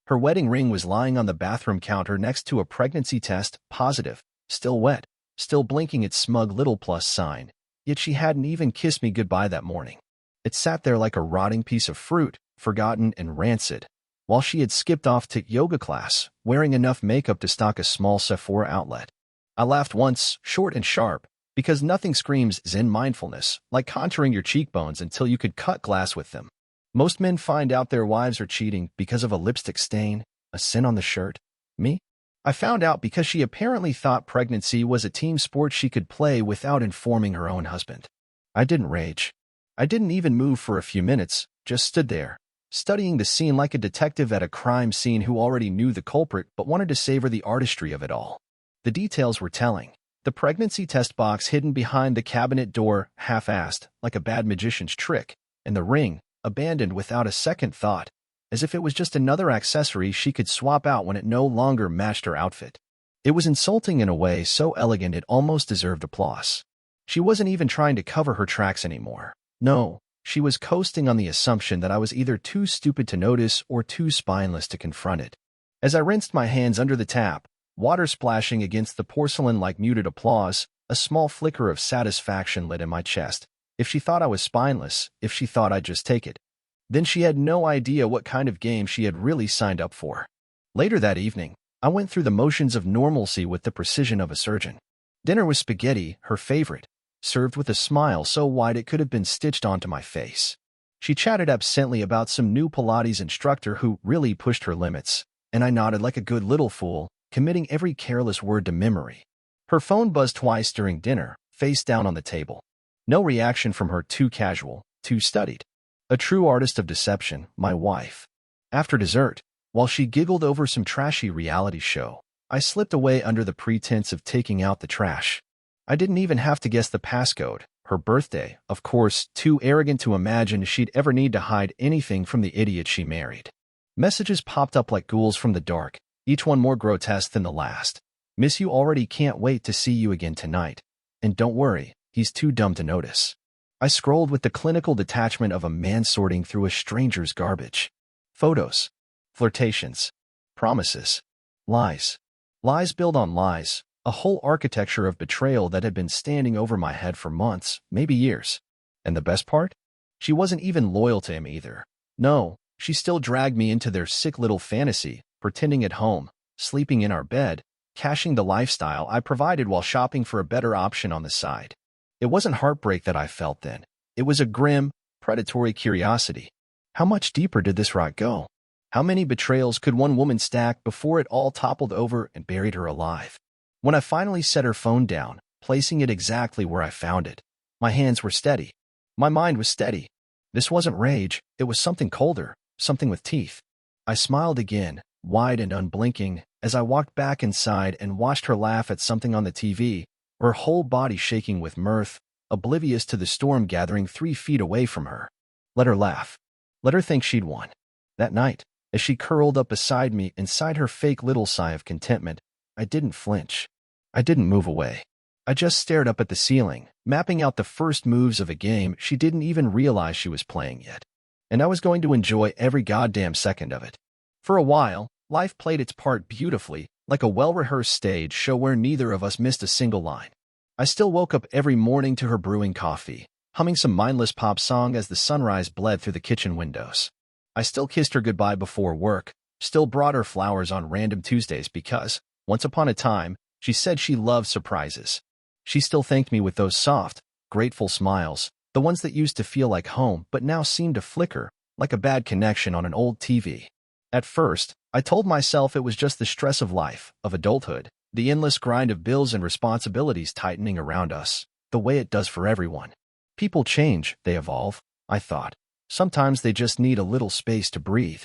Her wedding ring was lying on the bathroom counter next to a pregnancy test, positive, still wet, still blinking its smug little plus sign, yet she hadn't even kissed me goodbye that morning. It sat there like a rotting piece of fruit, forgotten and rancid, while she had skipped off to yoga class, wearing enough makeup to stock a small Sephora outlet. I laughed once, short and sharp, because nothing screams Zen mindfulness like contouring your cheekbones until you could cut glass with them. Most men find out their wives are cheating because of a lipstick stain, a sin on the shirt. Me? I found out because she apparently thought pregnancy was a team sport she could play without informing her own husband. I didn't rage. I didn't even move for a few minutes, just stood there, studying the scene like a detective at a crime scene who already knew the culprit but wanted to savor the artistry of it all. The details were telling. The pregnancy test box hidden behind the cabinet door, half-assed, like a bad magician's trick, and the ring, abandoned without a second thought, as if it was just another accessory she could swap out when it no longer matched her outfit. It was insulting in a way so elegant it almost deserved applause. She wasn't even trying to cover her tracks anymore. No, she was coasting on the assumption that I was either too stupid to notice or too spineless to confront it. As I rinsed my hands under the tap, water splashing against the porcelain like muted applause, a small flicker of satisfaction lit in my chest. If she thought I was spineless, if she thought I'd just take it, then she had no idea what kind of game she had really signed up for. Later that evening, I went through the motions of normalcy with the precision of a surgeon. Dinner was spaghetti, her favorite, served with a smile so wide it could have been stitched onto my face. She chatted absently about some new Pilates instructor who really pushed her limits, and I nodded like a good little fool, committing every careless word to memory. Her phone buzzed twice during dinner, face down on the table. No reaction from her, too casual, too studied. A true artist of deception, my wife. After dessert, while she giggled over some trashy reality show, I slipped away under the pretense of taking out the trash. I didn't even have to guess the passcode. Her birthday, of course, too arrogant to imagine she'd ever need to hide anything from the idiot she married. Messages popped up like ghouls from the dark, each one more grotesque than the last. Miss you, already can't wait to see you again tonight. And don't worry, he's too dumb to notice. I scrolled with the clinical detachment of a man sorting through a stranger's garbage. Photos. Flirtations. Promises. Lies. Lies build on lies. A whole architecture of betrayal that had been standing over my head for months, maybe years. And the best part? She wasn't even loyal to him either. No, she still dragged me into their sick little fantasy, pretending at home, sleeping in our bed, cashing the lifestyle I provided while shopping for a better option on the side. It wasn't heartbreak that I felt then. It was a grim, predatory curiosity. How much deeper did this rot go? How many betrayals could one woman stack before it all toppled over and buried her alive? When I finally set her phone down, placing it exactly where I found it, my hands were steady. My mind was steady. This wasn't rage, it was something colder, something with teeth. I smiled again, wide and unblinking, as I walked back inside and watched her laugh at something on the TV, her whole body shaking with mirth, oblivious to the storm gathering 3 feet away from her. Let her laugh. Let her think she'd won. That night, as she curled up beside me inside her fake little sigh of contentment, I didn't flinch. I didn't move away. I just stared up at the ceiling, mapping out the first moves of a game she didn't even realize she was playing yet. And I was going to enjoy every goddamn second of it. For a while, life played its part beautifully, like a well-rehearsed stage show where neither of us missed a single line. I still woke up every morning to her brewing coffee, humming some mindless pop song as the sunrise bled through the kitchen windows. I still kissed her goodbye before work, still brought her flowers on random Tuesdays because, once upon a time, she said she loved surprises. She still thanked me with those soft, grateful smiles, the ones that used to feel like home but now seemed to flicker, like a bad connection on an old TV. At first, I told myself it was just the stress of life, of adulthood, the endless grind of bills and responsibilities tightening around us, the way it does for everyone. People change, they evolve, I thought. Sometimes they just need a little space to breathe.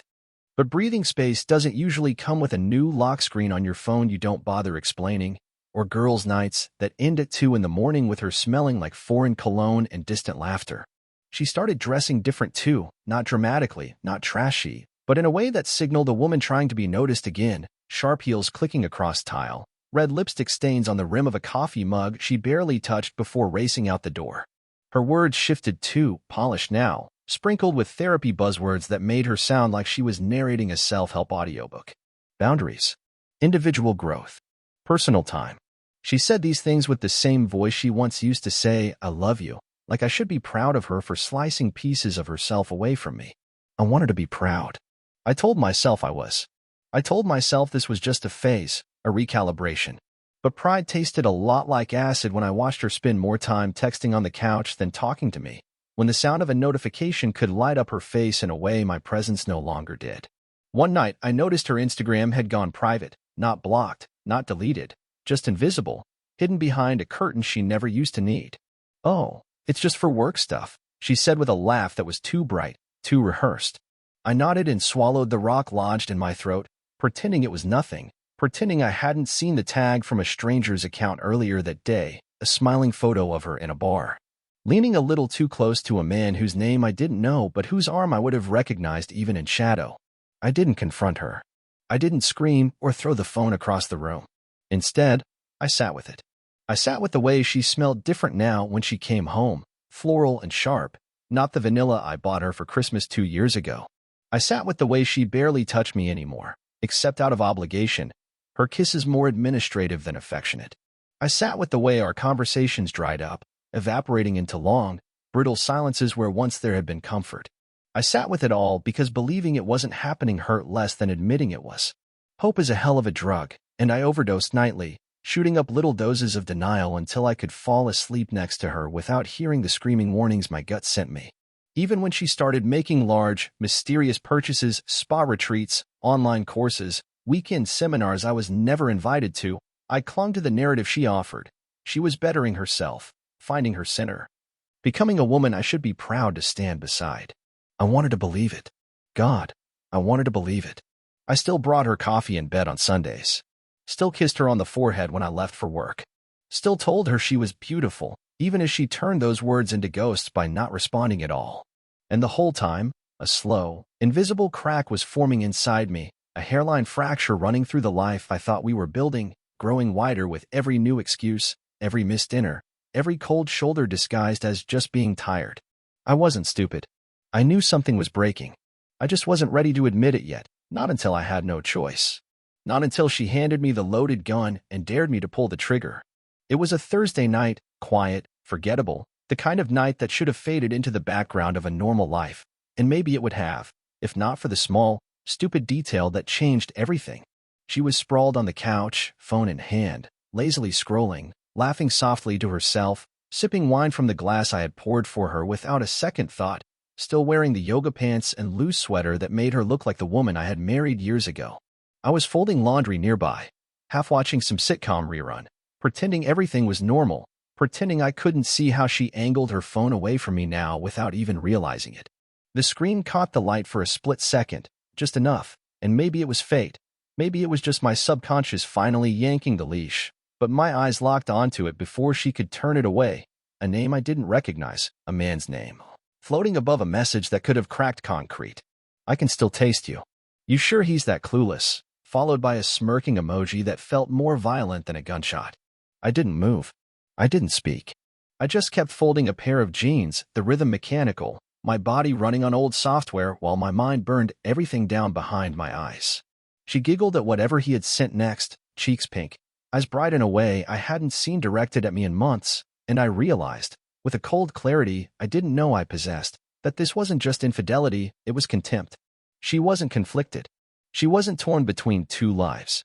But breathing space doesn't usually come with a new lock screen on your phone you don't bother explaining, or girls' nights that end at 2 in the morning with her smelling like foreign cologne and distant laughter. She started dressing different too, not dramatically, not trashy, but in a way that signaled a woman trying to be noticed again, sharp heels clicking across tile, red lipstick stains on the rim of a coffee mug she barely touched before racing out the door. Her words shifted too, polished now, sprinkled with therapy buzzwords that made her sound like she was narrating a self-help audiobook. Boundaries. Individual growth. Personal time. She said these things with the same voice she once used to say, "I love you," like I should be proud of her for slicing pieces of herself away from me. I wanted to be proud. I told myself I was. I told myself this was just a phase, a recalibration. But pride tasted a lot like acid when I watched her spend more time texting on the couch than talking to me, when the sound of a notification could light up her face in a way my presence no longer did. One night, I noticed her Instagram had gone private, not blocked, not deleted, just invisible, hidden behind a curtain she never used to need. "Oh, it's just for work stuff," she said with a laugh that was too bright, too rehearsed. I nodded and swallowed the rock lodged in my throat, pretending it was nothing, pretending I hadn't seen the tag from a stranger's account earlier that day, a smiling photo of her in a bar. Leaning a little too close to a man whose name I didn't know but whose arm I would have recognized even in shadow. I didn't confront her. I didn't scream or throw the phone across the room. Instead, I sat with it. I sat with the way she smelled different now when she came home, floral and sharp, not the vanilla I bought her for Christmas 2 years ago. I sat with the way she barely touched me anymore, except out of obligation, her kisses more administrative than affectionate. I sat with the way our conversations dried up, evaporating into long, brittle silences where once there had been comfort. I sat with it all because believing it wasn't happening hurt less than admitting it was. Hope is a hell of a drug, and I overdosed nightly, shooting up little doses of denial until I could fall asleep next to her without hearing the screaming warnings my gut sent me. Even when she started making large, mysterious purchases, spa retreats, online courses, weekend seminars I was never invited to, I clung to the narrative she offered. She was bettering herself, finding her center, becoming a woman I should be proud to stand beside. I wanted to believe it. God, I wanted to believe it. I still brought her coffee in bed on Sundays. Still kissed her on the forehead when I left for work. Still told her she was beautiful, even as she turned those words into ghosts by not responding at all. And the whole time, a slow, invisible crack was forming inside me, a hairline fracture running through the life I thought we were building, growing wider with every new excuse, every missed dinner, every cold shoulder disguised as just being tired. I wasn't stupid. I knew something was breaking. I just wasn't ready to admit it yet, not until I had no choice. Not until she handed me the loaded gun and dared me to pull the trigger. It was a Thursday night, quiet, forgettable, the kind of night that should have faded into the background of a normal life, and maybe it would have, if not for the small, stupid detail that changed everything. She was sprawled on the couch, phone in hand, lazily scrolling, laughing softly to herself, sipping wine from the glass I had poured for her without a second thought, still wearing the yoga pants and loose sweater that made her look like the woman I had married years ago. I was folding laundry nearby, half watching some sitcom rerun, pretending everything was normal, pretending I couldn't see how she angled her phone away from me now without even realizing it. The screen caught the light for a split second, just enough, and maybe it was fate. Maybe it was just my subconscious finally yanking the leash, but my eyes locked onto it before she could turn it away. A name I didn't recognize, a man's name, floating above a message that could have cracked concrete. "I can still taste you. You sure he's that clueless?" Followed by a smirking emoji that felt more violent than a gunshot. I didn't move. I didn't speak. I just kept folding a pair of jeans, the rhythm mechanical, my body running on old software while my mind burned everything down behind my eyes. She giggled at whatever he had sent next, cheeks pink, eyes bright in a way I hadn't seen directed at me in months, and I realized, with a cold clarity I didn't know I possessed, that this wasn't just infidelity, it was contempt. She wasn't conflicted. She wasn't torn between two lives.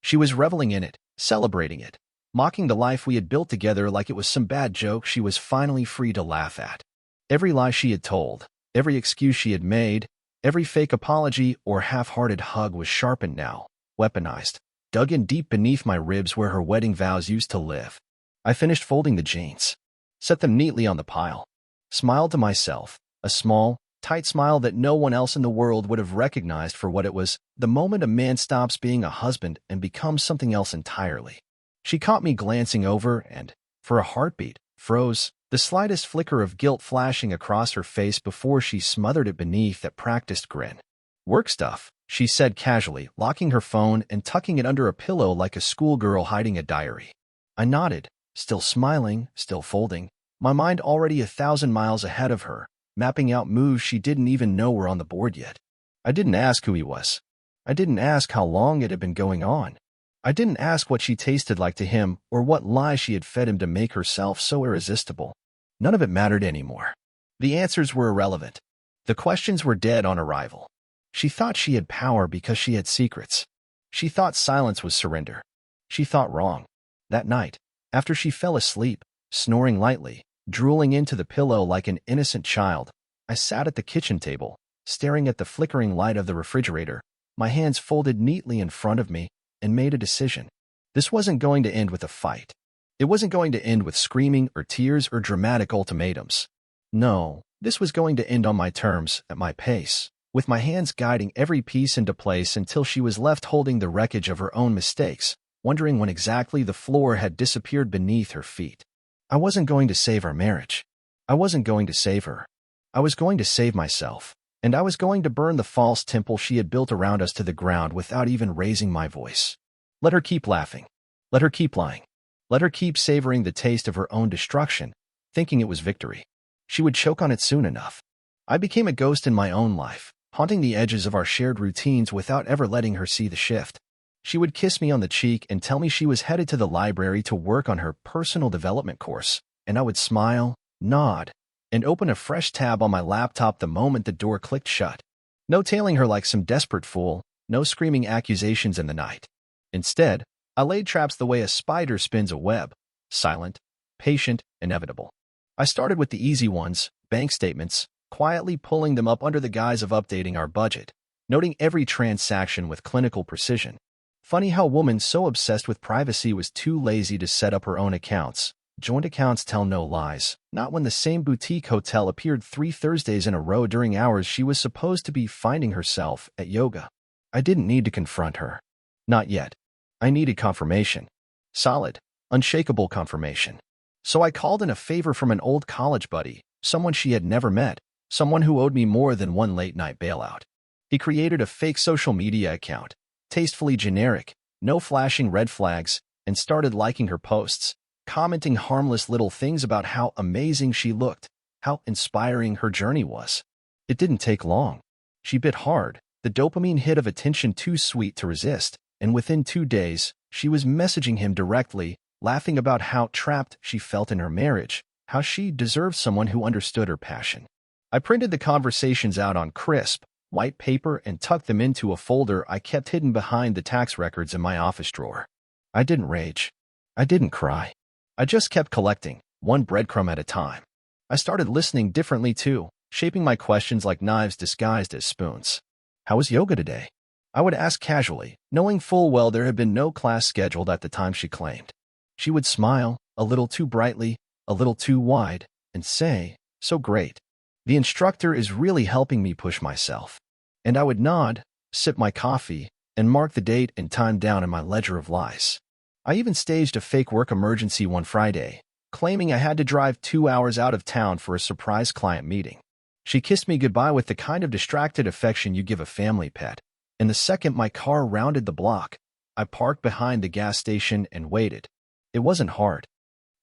She was reveling in it, celebrating it, mocking the life we had built together like it was some bad joke she was finally free to laugh at. Every lie she had told, every excuse she had made, every fake apology or half-hearted hug was sharpened now, weaponized, dug in deep beneath my ribs where her wedding vows used to live. I finished folding the jeans, set them neatly on the pile, smiled to myself, a small, tight smile that no one else in the world would have recognized for what it was, the moment a man stops being a husband and becomes something else entirely. She caught me glancing over and, for a heartbeat, froze, the slightest flicker of guilt flashing across her face before she smothered it beneath that practiced grin. "Work stuff," she said casually, locking her phone and tucking it under a pillow like a schoolgirl hiding a diary. I nodded, still smiling, still folding, my mind already 1,000 miles ahead of her, mapping out moves she didn't even know were on the board yet. I didn't ask who he was. I didn't ask how long it had been going on. I didn't ask what she tasted like to him or what lie she had fed him to make herself so irresistible. None of it mattered anymore. The answers were irrelevant. The questions were dead on arrival. She thought she had power because she had secrets. She thought silence was surrender. She thought wrong. That night, after she fell asleep, snoring lightly, drooling into the pillow like an innocent child, I sat at the kitchen table, staring at the flickering light of the refrigerator, my hands folded neatly in front of me, and made a decision. This wasn't going to end with a fight. It wasn't going to end with screaming or tears or dramatic ultimatums. No, this was going to end on my terms, at my pace, with my hands guiding every piece into place until she was left holding the wreckage of her own mistakes, wondering when exactly the floor had disappeared beneath her feet. I wasn't going to save our marriage. I wasn't going to save her. I was going to save myself, and I was going to burn the false temple she had built around us to the ground without even raising my voice. Let her keep laughing. Let her keep lying. Let her keep savoring the taste of her own destruction, thinking it was victory. She would choke on it soon enough. I became a ghost in my own life, haunting the edges of our shared routines without ever letting her see the shift. She would kiss me on the cheek and tell me she was headed to the library to work on her personal development course, and I would smile, nod, and open a fresh tab on my laptop the moment the door clicked shut. No tailing her like some desperate fool, no screaming accusations in the night. Instead, I laid traps the way a spider spins a web, silent, patient, inevitable. I started with the easy ones, bank statements, quietly pulling them up under the guise of updating our budget, noting every transaction with clinical precision. Funny how a woman so obsessed with privacy was too lazy to set up her own accounts. Joint accounts tell no lies, not when the same boutique hotel appeared 3 Thursdays in a row during hours she was supposed to be finding herself at yoga. I didn't need to confront her. Not yet. I needed confirmation. Solid, unshakable confirmation. So I called in a favor from an old college buddy, someone she had never met, someone who owed me more than one late-night bailout. He created a fake social media account, tastefully generic, no flashing red flags, and started liking her posts, commenting harmless little things about how amazing she looked, how inspiring her journey was. It didn't take long. She bit hard, the dopamine hit of attention too sweet to resist, and within 2 days, she was messaging him directly, laughing about how trapped she felt in her marriage, how she deserved someone who understood her passion. I printed the conversations out on crisp, white paper and tucked them into a folder I kept hidden behind the tax records in my office drawer. I didn't rage. I didn't cry. I just kept collecting, one breadcrumb at a time. I started listening differently too, shaping my questions like knives disguised as spoons. How was yoga today? I would ask casually, knowing full well there had been no class scheduled at the time she claimed. She would smile, a little too brightly, a little too wide, and say, "So great. The instructor is really helping me push myself." And I would nod, sip my coffee, and mark the date and time down in my ledger of lies. I even staged a fake work emergency one Friday, claiming I had to drive 2 hours out of town for a surprise client meeting. She kissed me goodbye with the kind of distracted affection you give a family pet, and the second my car rounded the block, I parked behind the gas station and waited. It wasn't hard.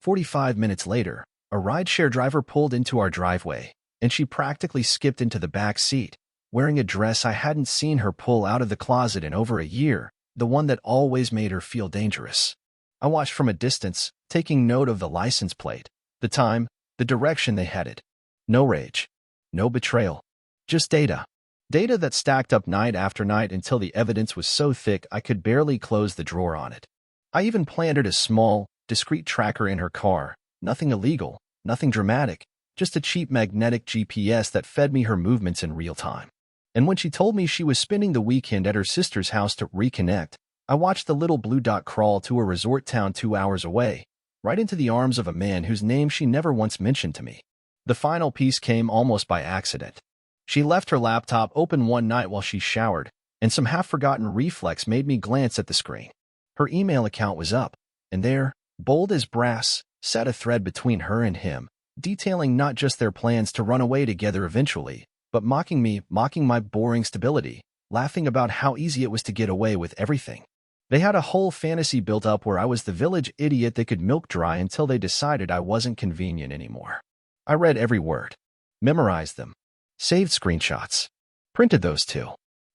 45 minutes later, a rideshare driver pulled into our driveway, and she practically skipped into the back seat, wearing a dress I hadn't seen her pull out of the closet in over a year, the one that always made her feel dangerous. I watched from a distance, taking note of the license plate, the time, the direction they headed. No rage. No betrayal. Just data. Data that stacked up night after night until the evidence was so thick I could barely close the drawer on it. I even planted a small, discreet tracker in her car. Nothing illegal, nothing dramatic, just a cheap magnetic GPS that fed me her movements in real time. And when she told me she was spending the weekend at her sister's house to reconnect, I watched the little blue dot crawl to a resort town 2 hours away, right into the arms of a man whose name she never once mentioned to me. The final piece came almost by accident. She left her laptop open one night while she showered, and some half-forgotten reflex made me glance at the screen. Her email account was up, and there, bold as brass, sat a thread between her and him, detailing not just their plans to run away together eventually, but mocking me, mocking my boring stability, laughing about how easy it was to get away with everything. They had a whole fantasy built up where I was the village idiot they could milk dry until they decided I wasn't convenient anymore. I read every word. Memorized them. Saved screenshots. Printed those too.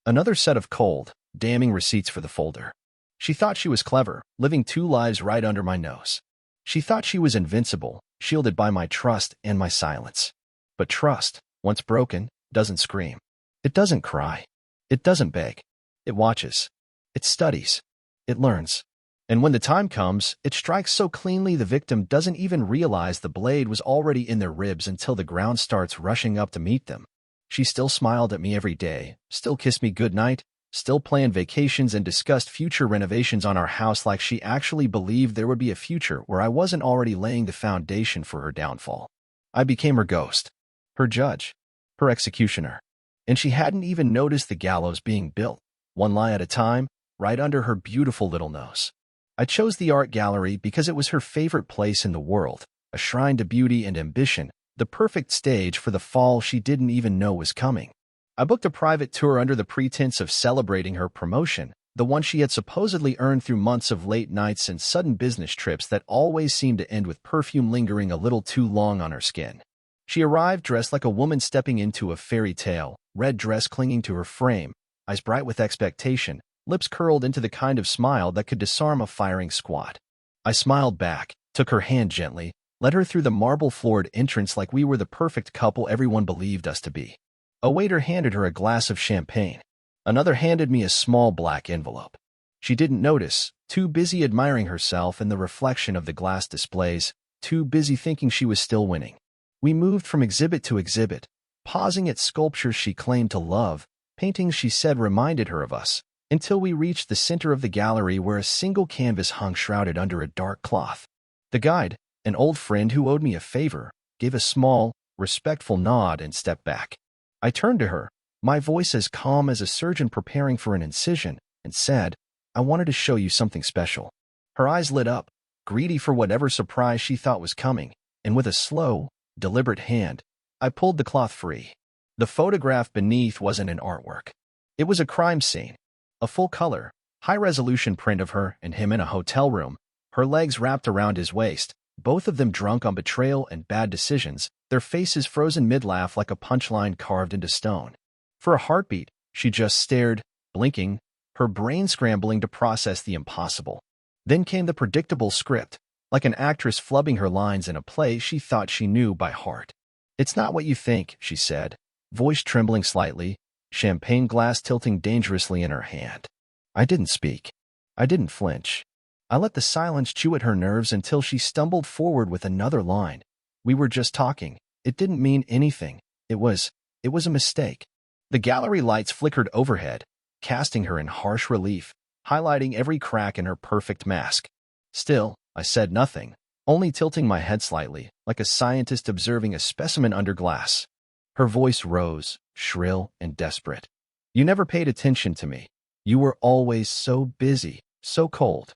Another set of cold, damning receipts for the folder. She thought she was clever, living 2 lives right under my nose. She thought she was invincible, shielded by my trust and my silence. But trust, once broken, doesn't scream. It doesn't cry. It doesn't beg. It watches. It studies. It learns. And when the time comes, it strikes so cleanly the victim doesn't even realize the blade was already in their ribs until the ground starts rushing up to meet them. She still smiled at me every day, still kissed me goodnight, still planned vacations and discussed future renovations on our house like she actually believed there would be a future where I wasn't already laying the foundation for her downfall. I became her ghost, her judge, her executioner. And she hadn't even noticed the gallows being built, 1 lie at a time, right under her beautiful little nose. I chose the art gallery because it was her favorite place in the world, a shrine to beauty and ambition, the perfect stage for the fall she didn't even know was coming. I booked a private tour under the pretense of celebrating her promotion, the one she had supposedly earned through months of late nights and sudden business trips that always seemed to end with perfume lingering a little too long on her skin. She arrived dressed like a woman stepping into a fairy tale, red dress clinging to her frame, eyes bright with expectation, lips curled into the kind of smile that could disarm a firing squad. I smiled back, took her hand gently, led her through the marble-floored entrance like we were the perfect couple everyone believed us to be. A waiter handed her a glass of champagne. Another handed me a small black envelope. She didn't notice, too busy admiring herself in the reflection of the glass displays, too busy thinking she was still winning. We moved from exhibit to exhibit, pausing at sculptures she claimed to love, paintings she said reminded her of us, until we reached the center of the gallery where a single canvas hung shrouded under a dark cloth. The guide, an old friend who owed me a favor, gave a small, respectful nod and stepped back. I turned to her, my voice as calm as a surgeon preparing for an incision, and said, "I wanted to show you something special." Her eyes lit up, greedy for whatever surprise she thought was coming, and with a slow, deliberate hand, I pulled the cloth free. The photograph beneath wasn't an artwork. It was a crime scene. A full-color, high-resolution print of her and him in a hotel room, her legs wrapped around his waist, both of them drunk on betrayal and bad decisions, their faces frozen mid-laugh like a punchline carved into stone. For a heartbeat, she just stared, blinking, her brain scrambling to process the impossible. Then came the predictable script, like an actress flubbing her lines in a play she thought she knew by heart. "It's not what you think," she said, voice trembling slightly, champagne glass tilting dangerously in her hand. I didn't speak. I didn't flinch. I let the silence chew at her nerves until she stumbled forward with another line. "We were just talking. It didn't mean anything. It was a mistake." The gallery lights flickered overhead, casting her in harsh relief, highlighting every crack in her perfect mask. Still, I said nothing, only tilting my head slightly, like a scientist observing a specimen under glass. Her voice rose, shrill and desperate. "You never paid attention to me. You were always so busy, so cold."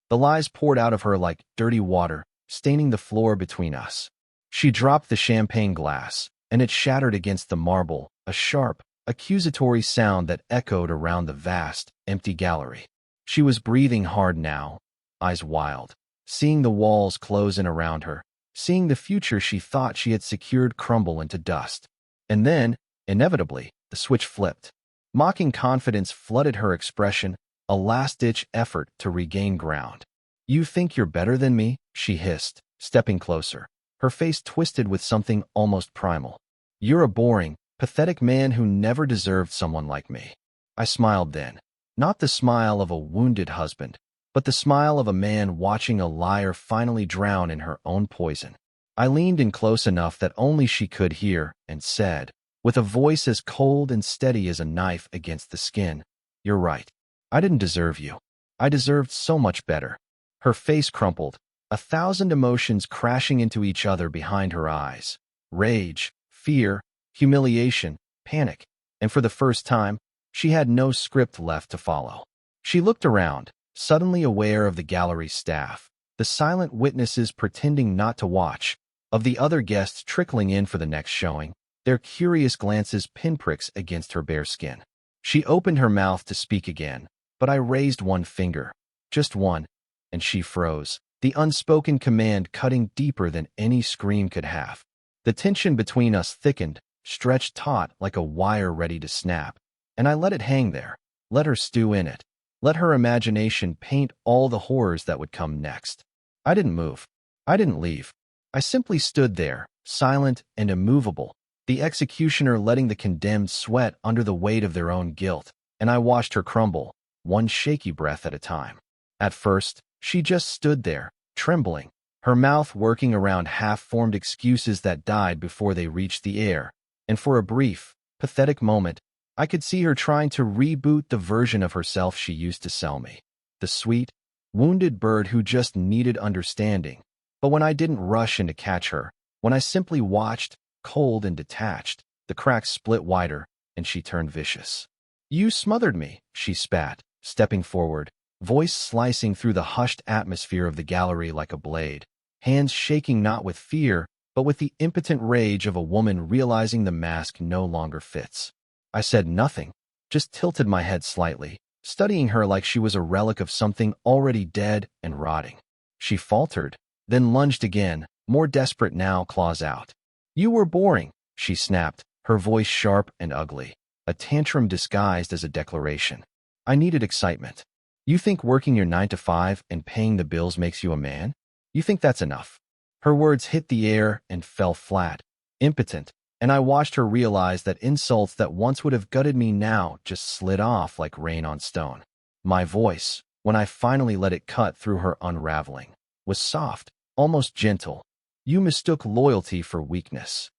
The lies poured out of her like dirty water, staining the floor between us. She dropped the champagne glass, and it shattered against the marble, a sharp, accusatory sound that echoed around the vast, empty gallery. She was breathing hard now, eyes wild, seeing the walls close in around her, seeing the future she thought she had secured crumble into dust. And then, inevitably, the switch flipped. Mocking confidence flooded her expression, a last-ditch effort to regain ground. "You think you're better than me?" she hissed, stepping closer, her face twisted with something almost primal. "You're a boring, pathetic man who never deserved someone like me." I smiled then, not the smile of a wounded husband, but the smile of a man watching a liar finally drown in her own poison. I leaned in close enough that only she could hear, and said, with a voice as cold and steady as a knife against the skin, "You're right. I didn't deserve you. I deserved so much better." Her face crumpled, 1,000 emotions crashing into each other behind her eyes. Rage, fear, humiliation, panic, and for the first time, she had no script left to follow. She looked around, suddenly aware of the gallery's staff, the silent witnesses pretending not to watch, of the other guests trickling in for the next showing, their curious glances pinpricks against her bare skin. She opened her mouth to speak again, but I raised one finger, just one, and she froze, the unspoken command cutting deeper than any scream could have. The tension between us thickened, stretched taut like a wire ready to snap, and I let it hang there, let her stew in it, let her imagination paint all the horrors that would come next. I didn't move. I didn't leave. I simply stood there, silent and immovable, the executioner letting the condemned sweat under the weight of their own guilt, and I watched her crumble, one shaky breath at a time. At first, she just stood there, trembling, her mouth working around half-formed excuses that died before they reached the air, and for a brief, pathetic moment, I could see her trying to reboot the version of herself she used to sell me. The sweet, wounded bird who just needed understanding. But when I didn't rush in to catch her, when I simply watched, cold and detached, the cracks split wider, and she turned vicious. "You smothered me," she spat, stepping forward, voice slicing through the hushed atmosphere of the gallery like a blade, hands shaking not with fear, but with the impotent rage of a woman realizing the mask no longer fits. I said nothing, just tilted my head slightly, studying her like she was a relic of something already dead and rotting. She faltered, then lunged again, more desperate now, claws out. "You were boring," she snapped, her voice sharp and ugly, a tantrum disguised as a declaration. I needed excitement. "You think working your 9 to 5 and paying the bills makes you a man? You think that's enough?" Her words hit the air and fell flat, impotent, and I watched her realize that insults that once would have gutted me now just slid off like rain on stone. My voice, when I finally let it cut through her unraveling, was soft, almost gentle. "You mistook loyalty for weakness."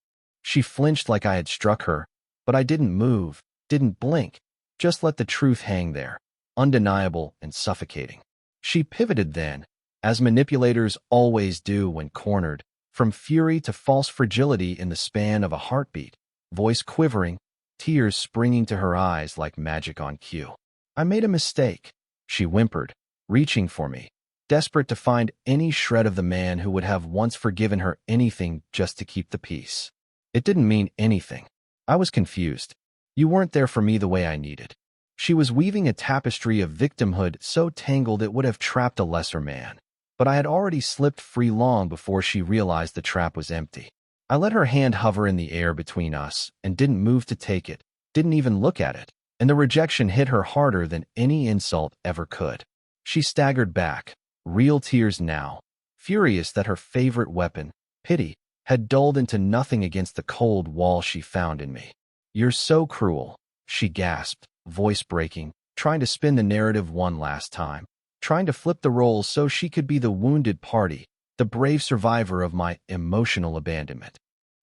She flinched like I had struck her, but I didn't move, didn't blink, just let the truth hang there, undeniable and suffocating. She pivoted then, as manipulators always do when cornered, from fury to false fragility in the span of a heartbeat, voice quivering, tears springing to her eyes like magic on cue. "I made a mistake," she whimpered, reaching for me, desperate to find any shred of the man who would have once forgiven her anything just to keep the peace. It didn't mean anything. I was confused. "You weren't there for me the way I needed." She was weaving a tapestry of victimhood so tangled it would have trapped a lesser man. But I had already slipped free long before she realized the trap was empty. I let her hand hover in the air between us and didn't move to take it, didn't even look at it, and the rejection hit her harder than any insult ever could. She staggered back, real tears now, furious that her favorite weapon, pity, had dulled into nothing against the cold wall she found in me. "You're so cruel," she gasped, voice breaking, trying to spin the narrative one last time, trying to flip the roles so she could be the wounded party, the brave survivor of my emotional abandonment.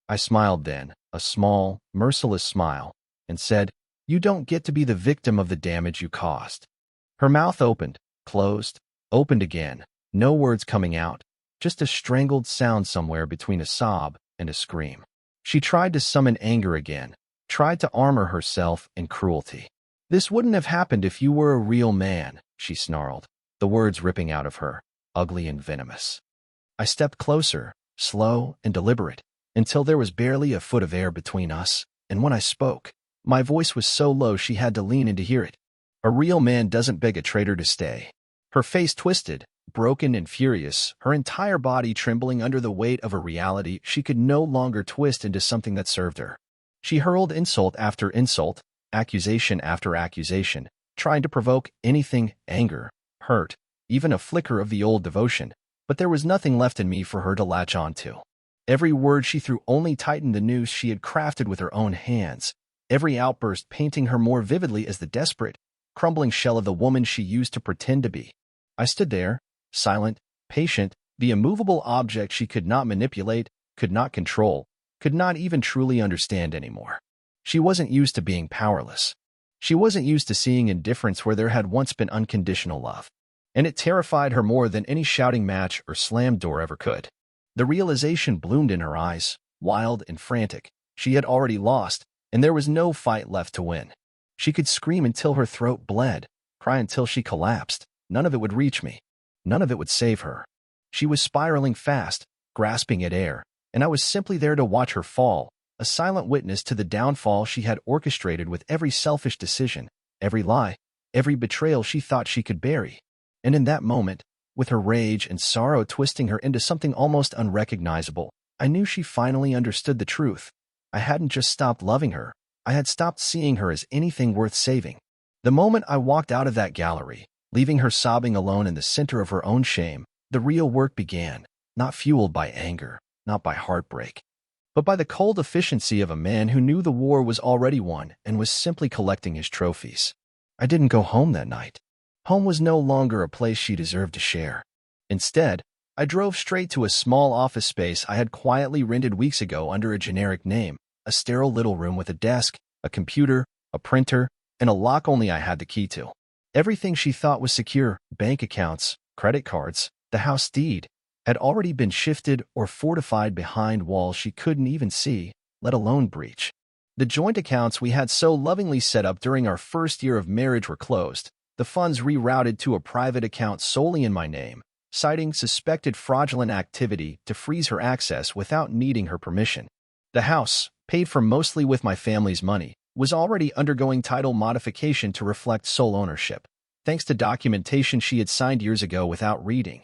I smiled then, a small, merciless smile, and said, "You don't get to be the victim of the damage you caused." Her mouth opened, closed, opened again, no words coming out, just a strangled sound somewhere between a sob and a scream. She tried to summon anger again, tried to armor herself in cruelty. "This wouldn't have happened if you were a real man," she snarled, the words ripping out of her, ugly and venomous. I stepped closer, slow and deliberate, until there was barely a foot of air between us, and when I spoke, my voice was so low she had to lean in to hear it. "A real man doesn't beg a traitor to stay." Her face twisted, broken and furious, her entire body trembling under the weight of a reality she could no longer twist into something that served her. She hurled insult after insult, accusation after accusation, trying to provoke anything, anger, hurt, even a flicker of the old devotion, but there was nothing left in me for her to latch onto. Every word she threw only tightened the noose she had crafted with her own hands, every outburst painting her more vividly as the desperate, crumbling shell of the woman she used to pretend to be. I stood there, silent, patient, the immovable object she could not manipulate, could not control, could not even truly understand anymore. She wasn't used to being powerless. She wasn't used to seeing indifference where there had once been unconditional love. And it terrified her more than any shouting match or slammed door ever could. The realization bloomed in her eyes, wild and frantic. She had already lost, and there was no fight left to win. She could scream until her throat bled, cry until she collapsed. None of it would reach me. None of it would save her. She was spiraling fast, grasping at air, and I was simply there to watch her fall, a silent witness to the downfall she had orchestrated with every selfish decision, every lie, every betrayal she thought she could bury. And in that moment, with her rage and sorrow twisting her into something almost unrecognizable, I knew she finally understood the truth. I hadn't just stopped loving her. I had stopped seeing her as anything worth saving. The moment I walked out of that gallery, leaving her sobbing alone in the center of her own shame, the real work began, not fueled by anger, not by heartbreak, but by the cold efficiency of a man who knew the war was already won and was simply collecting his trophies. I didn't go home that night. Home was no longer a place she deserved to share. Instead, I drove straight to a small office space I had quietly rented weeks ago under a generic name, a sterile little room with a desk, a computer, a printer, and a lock only I had the key to. Everything she thought was secure, bank accounts, credit cards, the house deed, had already been shifted or fortified behind walls she couldn't even see, let alone breach. The joint accounts we had so lovingly set up during our first year of marriage were closed, the funds rerouted to a private account solely in my name, citing suspected fraudulent activity to freeze her access without needing her permission. The house, paid for mostly with my family's money, was already undergoing title modification to reflect sole ownership, thanks to documentation she had signed years ago without reading.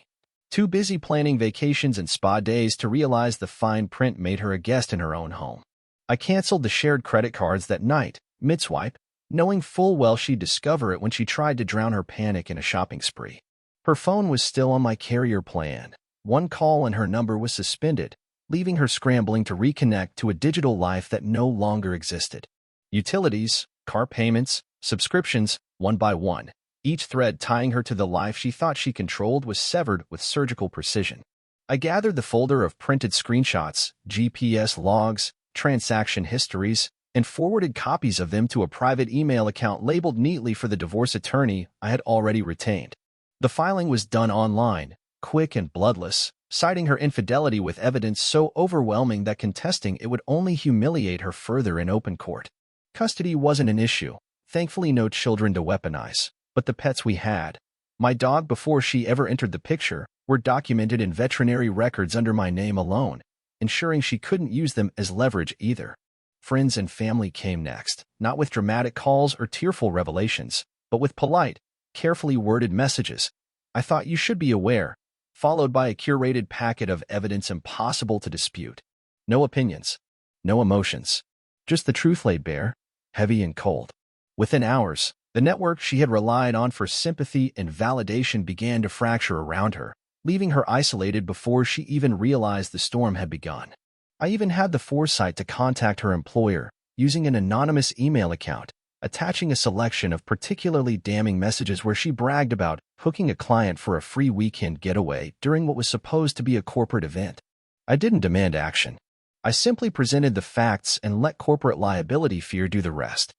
Too busy planning vacations and spa days to realize the fine print made her a guest in her own home. I canceled the shared credit cards that night, mid-swipe, knowing full well she'd discover it when she tried to drown her panic in a shopping spree. Her phone was still on my carrier plan. One call and her number was suspended, leaving her scrambling to reconnect to a digital life that no longer existed. Utilities, car payments, subscriptions, one by one, each thread tying her to the life she thought she controlled was severed with surgical precision. I gathered the folder of printed screenshots, GPS logs, transaction histories, and forwarded copies of them to a private email account labeled neatly for the divorce attorney I had already retained. The filing was done online, quick and bloodless, citing her infidelity with evidence so overwhelming that contesting it would only humiliate her further in open court. Custody wasn't an issue, thankfully no children to weaponize, but the pets we had, my dog before she ever entered the picture, were documented in veterinary records under my name alone, ensuring she couldn't use them as leverage either. Friends and family came next, not with dramatic calls or tearful revelations, but with polite, carefully worded messages. I thought you should be aware, followed by a curated packet of evidence impossible to dispute. No opinions, no emotions, just the truth laid bare, heavy and cold. Within hours, the network she had relied on for sympathy and validation began to fracture around her, leaving her isolated before she even realized the storm had begun. I even had the foresight to contact her employer, using an anonymous email account, attaching a selection of particularly damning messages where she bragged about hooking a client for a free weekend getaway during what was supposed to be a corporate event. I didn't demand action. I simply presented the facts and let corporate liability fear do the rest.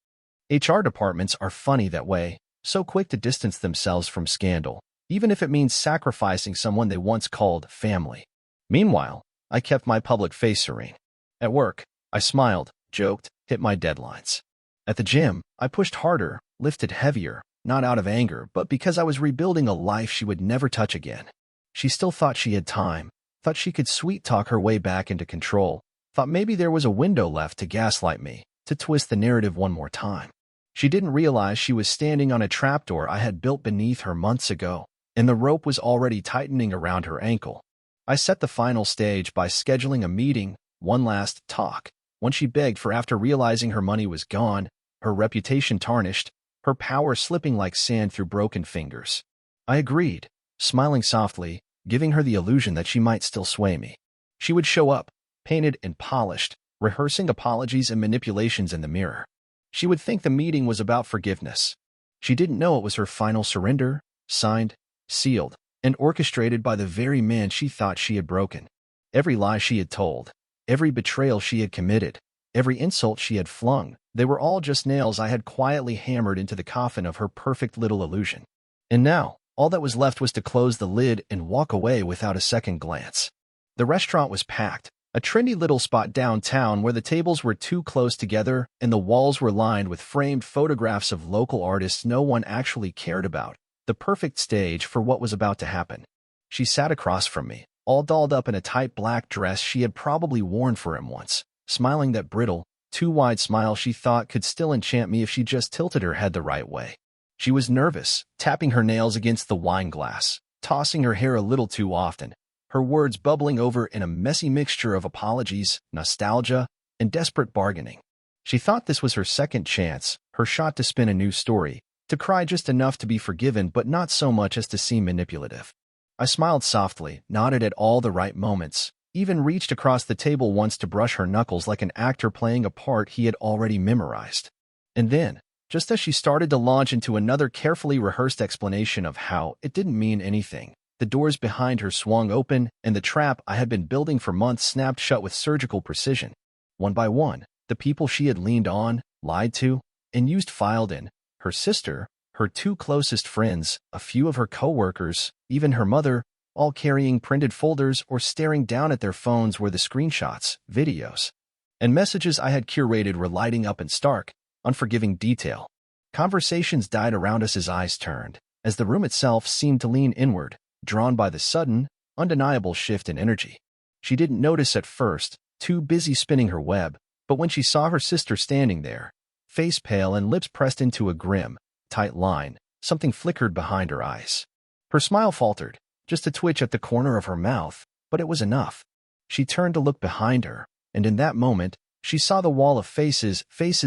HR departments are funny that way, so quick to distance themselves from scandal, even if it means sacrificing someone they once called family. Meanwhile, I kept my public face serene. At work, I smiled, joked, hit my deadlines. At the gym, I pushed harder, lifted heavier, not out of anger, but because I was rebuilding a life she would never touch again. She still thought she had time, thought she could sweet-talk her way back into control, thought maybe there was a window left to gaslight me, to twist the narrative one more time. She didn't realize she was standing on a trapdoor I had built beneath her months ago, and the rope was already tightening around her ankle. I set the final stage by scheduling a meeting, one last talk, one she begged for after realizing her money was gone, her reputation tarnished, her power slipping like sand through broken fingers. I agreed, smiling softly, giving her the illusion that she might still sway me. She would show up, painted and polished, rehearsing apologies and manipulations in the mirror. She would think the meeting was about forgiveness. She didn't know it was her final surrender, signed, sealed, and orchestrated by the very man she thought she had broken. Every lie she had told, every betrayal she had committed, every insult she had flung, they were all just nails I had quietly hammered into the coffin of her perfect little illusion. And now, all that was left was to close the lid and walk away without a second glance. The restaurant was packed, a trendy little spot downtown where the tables were too close together and the walls were lined with framed photographs of local artists no one actually cared about, the perfect stage for what was about to happen. She sat across from me, all dolled up in a tight black dress she had probably worn for him once, smiling that brittle, too wide smile she thought could still enchant me if she just tilted her head the right way. She was nervous, tapping her nails against the wine glass, tossing her hair a little too often, her words bubbling over in a messy mixture of apologies, nostalgia, and desperate bargaining. She thought this was her second chance, her shot to spin a new story, to cry just enough to be forgiven but not so much as to seem manipulative. I smiled softly, nodded at all the right moments, even reached across the table once to brush her knuckles like an actor playing a part he had already memorized. And then, just as she started to launch into another carefully rehearsed explanation of how it didn't mean anything, the doors behind her swung open and the trap I had been building for months snapped shut with surgical precision. One by one, the people she had leaned on, lied to, and used filed in: her sister, her two closest friends, a few of her coworkers, even her mother, all carrying printed folders or staring down at their phones where the screenshots, videos, and messages I had curated were lighting up in stark, unforgiving detail. Conversations died around us as eyes turned, as the room itself seemed to lean inward, drawn by the sudden, undeniable shift in energy. She didn't notice at first, too busy spinning her web, but when she saw her sister standing there, face pale and lips pressed into a grim, tight line, something flickered behind her eyes. Her smile faltered, just a twitch at the corner of her mouth, but it was enough. She turned to look behind her, and in that moment, she saw the wall of faces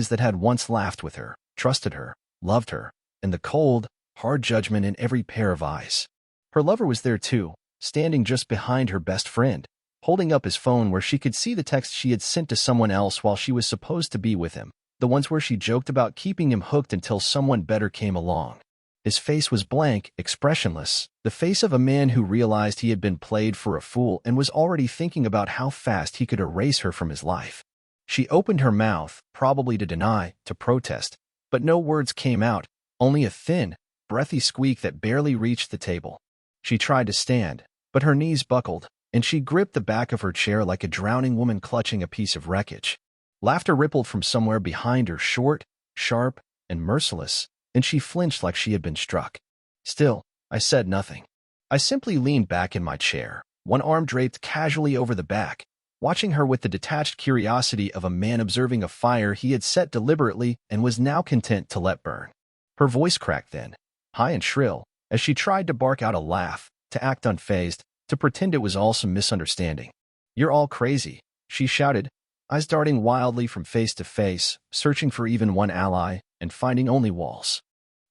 that had once laughed with her, trusted her, loved her, and the cold, hard judgment in every pair of eyes. Her lover was there too, standing just behind her best friend, holding up his phone where she could see the text she had sent to someone else while she was supposed to be with him, the ones where she joked about keeping him hooked until someone better came along. His face was blank, expressionless, the face of a man who realized he had been played for a fool and was already thinking about how fast he could erase her from his life. She opened her mouth, probably to deny, to protest, but no words came out, only a thin, breathy squeak that barely reached the table. She tried to stand, but her knees buckled, and she gripped the back of her chair like a drowning woman clutching a piece of wreckage. Laughter rippled from somewhere behind her, short, sharp, and merciless, and she flinched like she had been struck. Still, I said nothing. I simply leaned back in my chair, one arm draped casually over the back, watching her with the detached curiosity of a man observing a fire he had set deliberately and was now content to let burn. Her voice cracked then, high and shrill, as she tried to bark out a laugh, to act unfazed, to pretend it was all some misunderstanding. "You're all crazy," she shouted, eyes darting wildly from face to face, searching for even one ally, and finding only walls.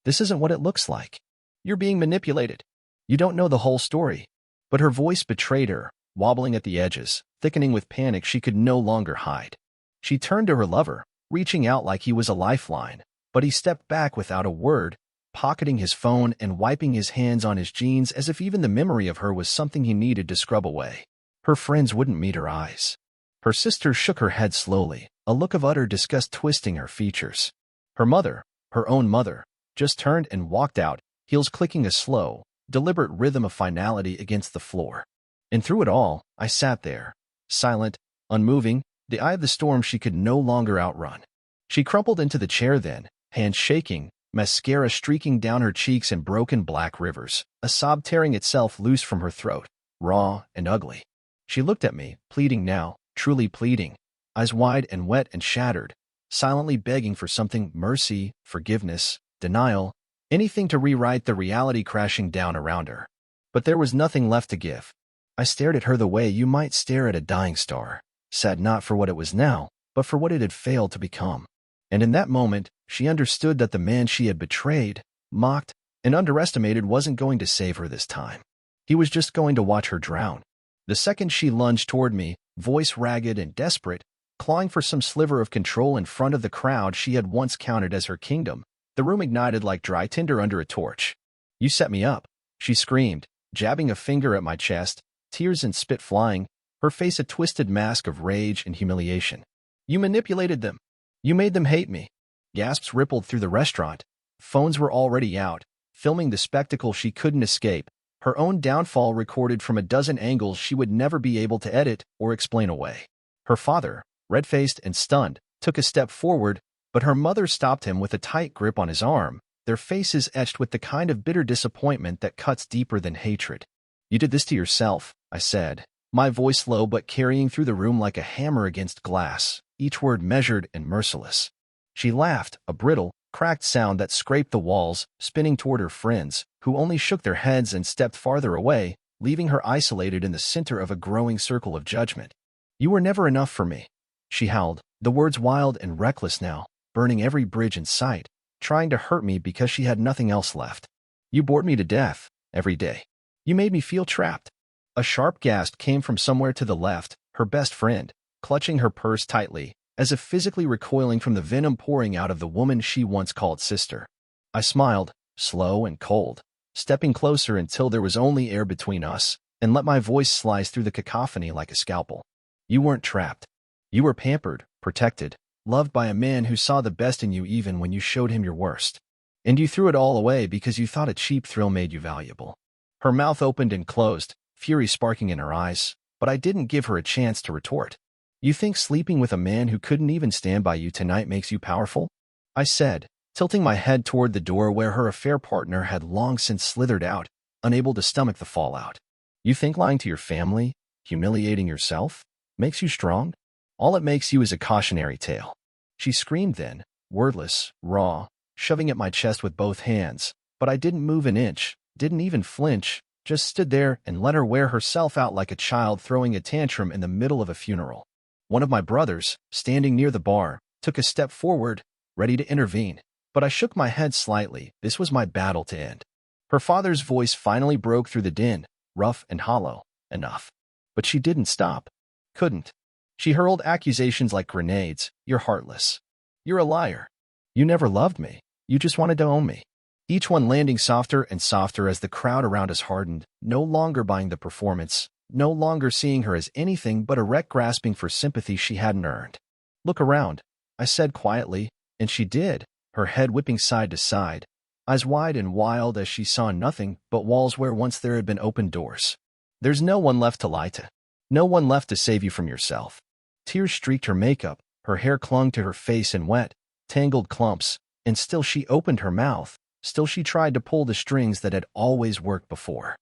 "This isn't what it looks like. You're being manipulated. You don't know the whole story." But her voice betrayed her, wobbling at the edges, thickening with panic she could no longer hide. She turned to her lover, reaching out like he was a lifeline, but he stepped back without a word, pocketing his phone and wiping his hands on his jeans as if even the memory of her was something he needed to scrub away. Her friends wouldn't meet her eyes. Her sister shook her head slowly, a look of utter disgust twisting her features. Her mother, her own mother, just turned and walked out, heels clicking a slow, deliberate rhythm of finality against the floor. And through it all, I sat there, silent, unmoving, the eye of the storm she could no longer outrun. She crumpled into the chair then, hands shaking, mascara streaking down her cheeks in broken black rivers, a sob tearing itself loose from her throat, raw and ugly. She looked at me, pleading now, truly pleading, eyes wide and wet and shattered, silently begging for something: mercy, forgiveness, denial, anything to rewrite the reality crashing down around her. But there was nothing left to give. I stared at her the way you might stare at a dying star, sad not for what it was now, but for what it had failed to become. And in that moment, she understood that the man she had betrayed, mocked, and underestimated wasn't going to save her this time. He was just going to watch her drown. The second she lunged toward me, voice ragged and desperate, clawing for some sliver of control in front of the crowd she had once counted as her kingdom, the room ignited like dry tinder under a torch. "You set me up," she screamed, jabbing a finger at my chest, tears and spit flying, her face a twisted mask of rage and humiliation. "You manipulated them. You made them hate me." Gasps rippled through the restaurant. Phones were already out, filming the spectacle she couldn't escape, her own downfall recorded from a dozen angles she would never be able to edit or explain away. Her father, red-faced and stunned, took a step forward, but her mother stopped him with a tight grip on his arm, their faces etched with the kind of bitter disappointment that cuts deeper than hatred. "You did this to yourself," I said, my voice low but carrying through the room like a hammer against glass, each word measured and merciless. She laughed, a brittle, cracked sound that scraped the walls, spinning toward her friends, who only shook their heads and stepped farther away, leaving her isolated in the center of a growing circle of judgment. "You were never enough for me," she howled, the words wild and reckless now, burning every bridge in sight, trying to hurt me because she had nothing else left. "You bored me to death, every day. You made me feel trapped." A sharp gasp came from somewhere to the left, her best friend, clutching her purse tightly, as if physically recoiling from the venom pouring out of the woman she once called sister. I smiled, slow and cold, stepping closer until there was only air between us, and let my voice slice through the cacophony like a scalpel. "You weren't trapped. You were pampered, protected, loved by a man who saw the best in you even when you showed him your worst. And you threw it all away because you thought a cheap thrill made you valuable." Her mouth opened and closed, fury sparking in her eyes, but I didn't give her a chance to retort. "You think sleeping with a man who couldn't even stand by you tonight makes you powerful?" I said, tilting my head toward the door where her affair partner had long since slithered out, unable to stomach the fallout. "You think lying to your family, humiliating yourself, makes you strong? All it makes you is a cautionary tale." She screamed then, wordless, raw, shoving at my chest with both hands, but I didn't move an inch, didn't even flinch, just stood there and let her wear herself out like a child throwing a tantrum in the middle of a funeral. One of my brothers, standing near the bar, took a step forward, ready to intervene, but I shook my head slightly. This was my battle to end. Her father's voice finally broke through the din, rough and hollow. "Enough." But she didn't stop. Couldn't. She hurled accusations like grenades. "You're heartless. You're a liar. You never loved me. You just wanted to own me." Each one landing softer and softer as the crowd around us hardened, no longer buying the performance, no longer seeing her as anything but a wreck grasping for sympathy she hadn't earned. "Look around," I said quietly, and she did, her head whipping side to side, eyes wide and wild as she saw nothing but walls where once there had been open doors. "There's no one left to lie to. No one left to save you from yourself." Tears streaked her makeup, her hair clung to her face in wet, tangled clumps, and still she opened her mouth, still she tried to pull the strings that had always worked before.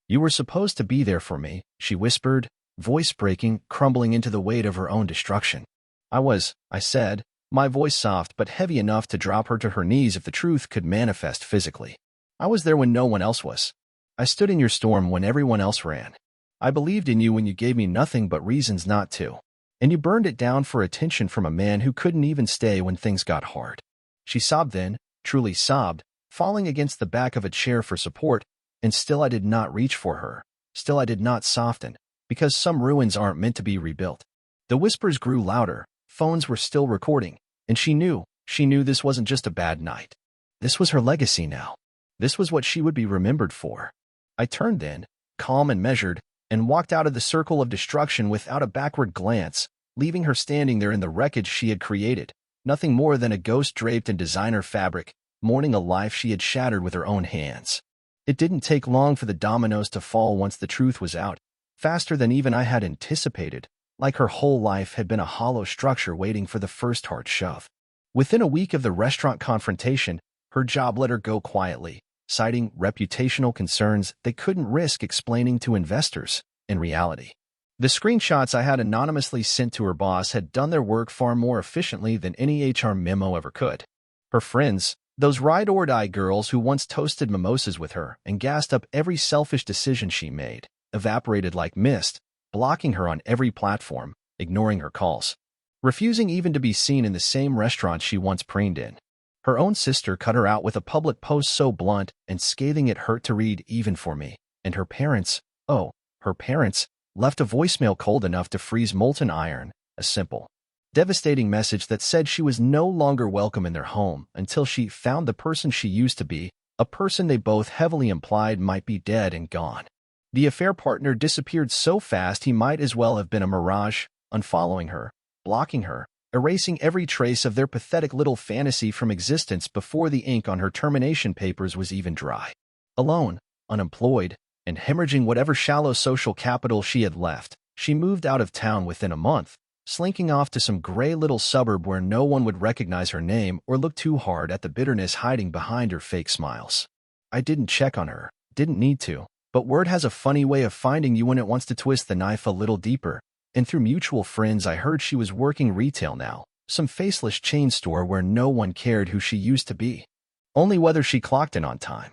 "You were supposed to be there for me," she whispered, voice breaking, crumbling into the weight of her own destruction. I said, my voice soft but heavy enough to drop her to her knees if the truth could manifest physically. "I was there when no one else was. I stood in your storm when everyone else ran. I believed in you when you gave me nothing but reasons not to. And you burned it down for attention from a man who couldn't even stay when things got hard." She sobbed then, truly sobbed, falling against the back of a chair for support, and still I did not reach for her. Still I did not soften, because some ruins aren't meant to be rebuilt. The whispers grew louder, phones were still recording, and she knew this wasn't just a bad night. This was her legacy now. This was what she would be remembered for. I turned then, calm and measured, and walked out of the circle of destruction without a backward glance, leaving her standing there in the wreckage she had created, nothing more than a ghost draped in designer fabric, mourning a life she had shattered with her own hands. It didn't take long for the dominoes to fall once the truth was out, faster than even I had anticipated, like her whole life had been a hollow structure waiting for the first hard shove. Within a week of the restaurant confrontation, her job let her go quietly, citing reputational concerns they couldn't risk explaining to investors. In reality, the screenshots I had anonymously sent to her boss had done their work far more efficiently than any HR memo ever could. Her friends, those ride-or-die girls who once toasted mimosas with her and gassed up every selfish decision she made, evaporated like mist, blocking her on every platform, ignoring her calls, refusing even to be seen in the same restaurant she once preened in. Her own sister cut her out with a public post so blunt and scathing it hurt to read even for me, and her parents, left a voicemail cold enough to freeze molten iron, a simple, devastating message that said she was no longer welcome in their home until she found the person she used to be, a person they both heavily implied might be dead and gone. The affair partner disappeared so fast he might as well have been a mirage, unfollowing her, blocking her, erasing every trace of their pathetic little fantasy from existence before the ink on her termination papers was even dry. Alone, unemployed, and hemorrhaging whatever shallow social capital she had left, she moved out of town within a month, slinking off to some gray little suburb where no one would recognize her name or look too hard at the bitterness hiding behind her fake smiles. I didn't check on her, didn't need to, but word has a funny way of finding you when it wants to twist the knife a little deeper, and through mutual friends I heard she was working retail now, some faceless chain store where no one cared who she used to be, only whether she clocked in on time.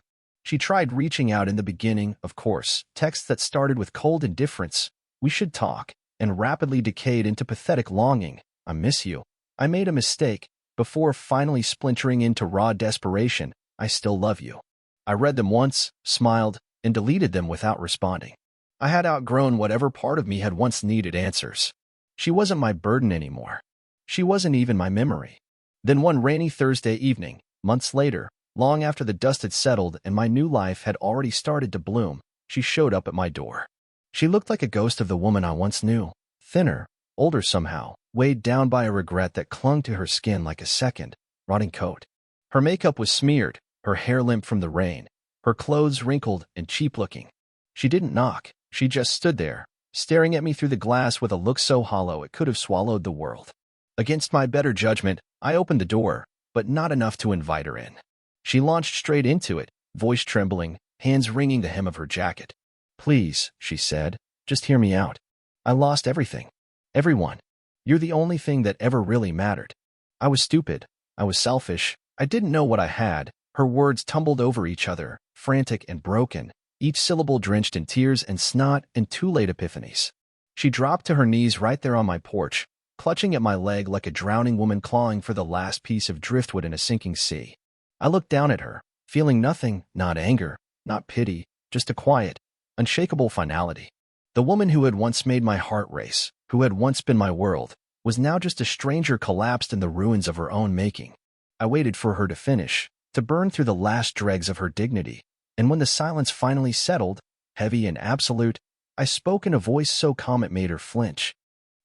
She tried reaching out in the beginning, of course, texts that started with cold indifference, "We should talk," and rapidly decayed into pathetic longing, "I miss you. I made a mistake," before finally splintering into raw desperation, "I still love you." I read them once, smiled, and deleted them without responding. I had outgrown whatever part of me had once needed answers. She wasn't my burden anymore. She wasn't even my memory. Then one rainy Thursday evening, months later, long after the dust had settled and my new life had already started to bloom, she showed up at my door. She looked like a ghost of the woman I once knew, thinner, older somehow, weighed down by a regret that clung to her skin like a second, rotting coat. Her makeup was smeared, her hair limp from the rain, her clothes wrinkled and cheap-looking. She didn't knock, she just stood there, staring at me through the glass with a look so hollow it could have swallowed the world. Against my better judgment, I opened the door, but not enough to invite her in. She launched straight into it, voice trembling, hands wringing the hem of her jacket. "Please," she said, "just hear me out. I lost everything. Everyone. You're the only thing that ever really mattered. I was stupid. I was selfish. I didn't know what I had." Her words tumbled over each other, frantic and broken, each syllable drenched in tears and snot and too late epiphanies. She dropped to her knees right there on my porch, clutching at my leg like a drowning woman clawing for the last piece of driftwood in a sinking sea. I looked down at her, feeling nothing, not anger, not pity, just a quiet, unshakable finality. The woman who had once made my heart race, who had once been my world, was now just a stranger collapsed in the ruins of her own making. I waited for her to finish, to burn through the last dregs of her dignity, and when the silence finally settled, heavy and absolute, I spoke in a voice so calm it made her flinch.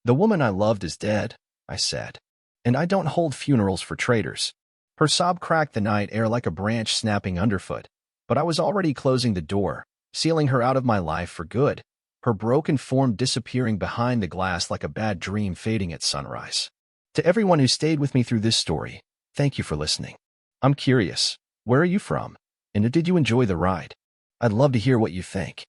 "The woman I loved is dead," I said, "and I don't hold funerals for traitors." Her sob cracked the night air like a branch snapping underfoot, but I was already closing the door, sealing her out of my life for good, her broken form disappearing behind the glass like a bad dream fading at sunrise. To everyone who stayed with me through this story, thank you for listening. I'm curious, where are you from? And did you enjoy the ride? I'd love to hear what you think.